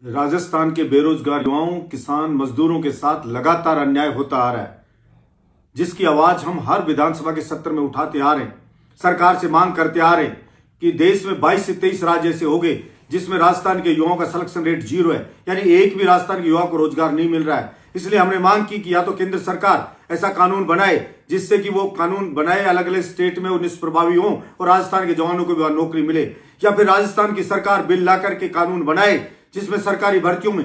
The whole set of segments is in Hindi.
राजस्थान के बेरोजगार युवाओं, किसान, मजदूरों के साथ लगातार अन्याय होता आ रहा है, जिसकी आवाज हम हर विधानसभा के सत्र में उठाते आ रहे हैं। सरकार से मांग करते आ रहे हैं कि देश में 22 से 23 राज्य ऐसे हो गए जिसमें राजस्थान के युवाओं का सिलेक्शन रेट 0 है, यानी एक भी राजस्थान के युवा को रोजगार नहीं मिल रहा है। इसलिए हमने मांग की कि या तो केंद्र सरकार ऐसा कानून बनाए जिससे कि वो कानून बनाए अलग अलग स्टेट में वो निष्प्रभावी हो और राजस्थान के जवानों को भी नौकरी मिले, या फिर राजस्थान की सरकार बिल ला करके कानून बनाए जिसमें सरकारी भर्तियों में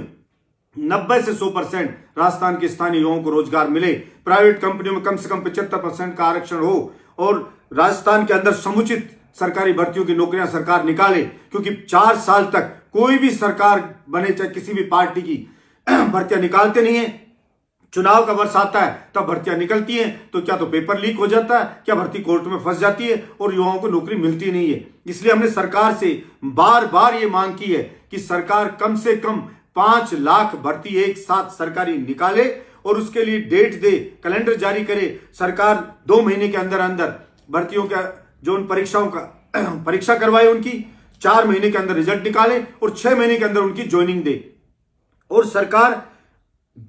90 से 100% राजस्थान के स्थानीय युवाओं को रोजगार मिले, प्राइवेट कंपनियों में कम से कम 75% का आरक्षण हो और राजस्थान के अंदर समुचित सरकारी भर्तियों की नौकरियां सरकार निकाले। क्योंकि 4 साल तक कोई भी सरकार बने, चाहे किसी भी पार्टी की, भर्तियां निकालते नहीं है। चुनाव का वर्ष आता है तब भर्तियां निकलती हैं तो क्या तो पेपर लीक हो जाता है, क्या भर्ती कोर्ट में फंस जाती है और युवाओं को नौकरी मिलती नहीं है। इसलिए हमने सरकार से बार बार ये मांग की है कि सरकार कम से कम 5 लाख भर्ती एक साथ सरकारी निकाले और उसके लिए डेट दे, कैलेंडर जारी करे। सरकार 2 महीने के अंदर अंदर भर्तियों का जो उन परीक्षाओं का परीक्षा करवाए, उनकी 4 महीने के अंदर रिजल्ट निकाले और 6 महीने के अंदर उनकी ज्वाइनिंग दे। और सरकार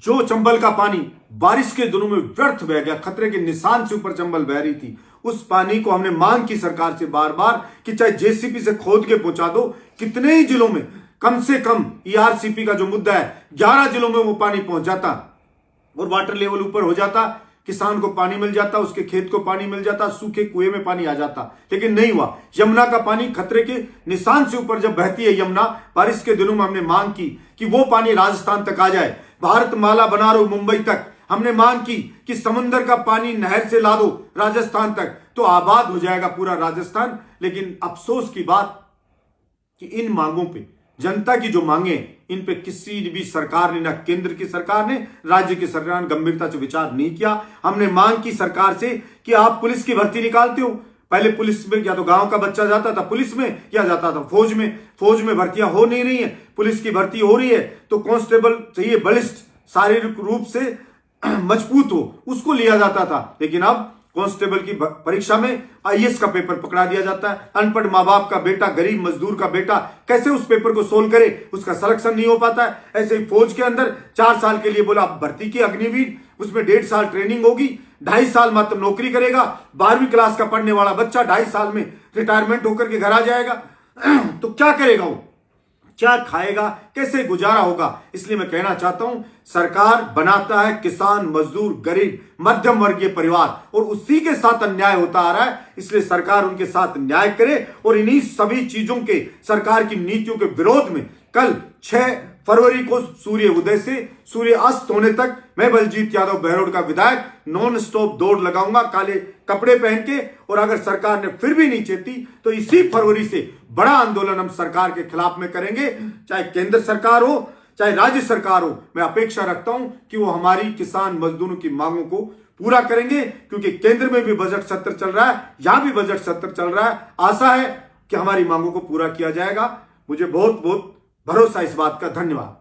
जो चंबल का पानी बारिश के दिनों में व्यर्थ बह गया, खतरे के निशान से ऊपर चंबल बह रही थी, उस पानी को हमने मांग की सरकार से बार बार कि चाहे जेसीबी से खोद के पहुंचा दो, कितने ही जिलों में कम से कम ईआरसीपी का जो मुद्दा है 11 जिलों में वो पानी पहुंच जाता और वाटर लेवल ऊपर हो जाता, किसान को पानी मिल जाता, उसके खेत को पानी मिल जाता, सूखे कुएं में पानी आ जाता। लेकिन नहीं हुआ। यमुना का पानी खतरे के निशान से ऊपर जब बहती है यमुना, बारिश के दिनों में हमने मांग की कि वो पानी राजस्थान तक आ जाए, भारत माला बना रो मुंबई तक। हमने मांग की कि समुद्र का पानी नहर से ला दो राजस्थान तक, तो आबाद हो जाएगा पूरा राजस्थान। लेकिन अफसोस की बात कि इन मांगों पे, जनता की जो मांगे, इन पे किसी भी सरकार ने, ना केंद्र की सरकार ने, राज्य की सरकार ने गंभीरता से विचार नहीं किया। हमने मांग की सरकार से कि आप पुलिस की भर्ती निकालते हो, पहले पुलिस में या तो गांव का बच्चा जाता था पुलिस में या जाता था फौज में। फौज में भर्तियां हो नहीं रही है, पुलिस की भर्ती हो रही है, तो कांस्टेबल चाहिए बलिष्ठ, शारीरिक रूप से मजबूत हो, उसको लिया जाता था। लेकिन अब कांस्टेबल की परीक्षा में आईएएस का पेपर पकड़ा दिया जाता है। अनपढ़ माँ बाप का बेटा, गरीब मजदूर का बेटा कैसे उस पेपर को सोल्व करे, उसका सिलेक्शन नहीं हो पाता है। ऐसे ही फौज के अंदर 4 साल के लिए बोला भर्ती की अग्निवीर, उसमें 1.5 साल ट्रेनिंग होगी, 2.5 साल मात्र नौकरी करेगा। 12वीं क्लास का पढ़ने वाला बच्चा 2.5 साल में रिटायरमेंट होकर के घर आ जाएगा। तो क्या करेगा वो, क्या खाएगा, कैसे गुजारा होगा। इसलिए मैं कहना चाहता हूं, सरकार बनाता है किसान, मजदूर, गरीब, मध्यम वर्गीय परिवार, और उसी के साथ अन्याय होता आ रहा है। इसलिए सरकार उनके साथ न्याय करे और इन्हीं सभी चीजों के, सरकार की नीतियों के विरोध में कल 6 फरवरी को सूर्य उदय से सूर्य अस्त होने तक मैं बलजीत यादव बहरोड का विधायक नॉन स्टॉप दौड़ लगाऊंगा, काले कपड़े पहन के। और अगर सरकार ने फिर भी नहीं चेती तो इसी फरवरी से बड़ा आंदोलन हम सरकार के खिलाफ में करेंगे, चाहे केंद्र सरकार हो चाहे राज्य सरकार हो। मैं अपेक्षा रखता हूं कि वो हमारी किसान मजदूरों की मांगों को पूरा करेंगे, क्योंकि केंद्र में भी बजट सत्र चल रहा है, यहां भी बजट सत्र चल रहा है। आशा है कि हमारी मांगों को पूरा किया जाएगा। मुझे बहुत बहुत भरोसा इस बात का। धन्यवाद।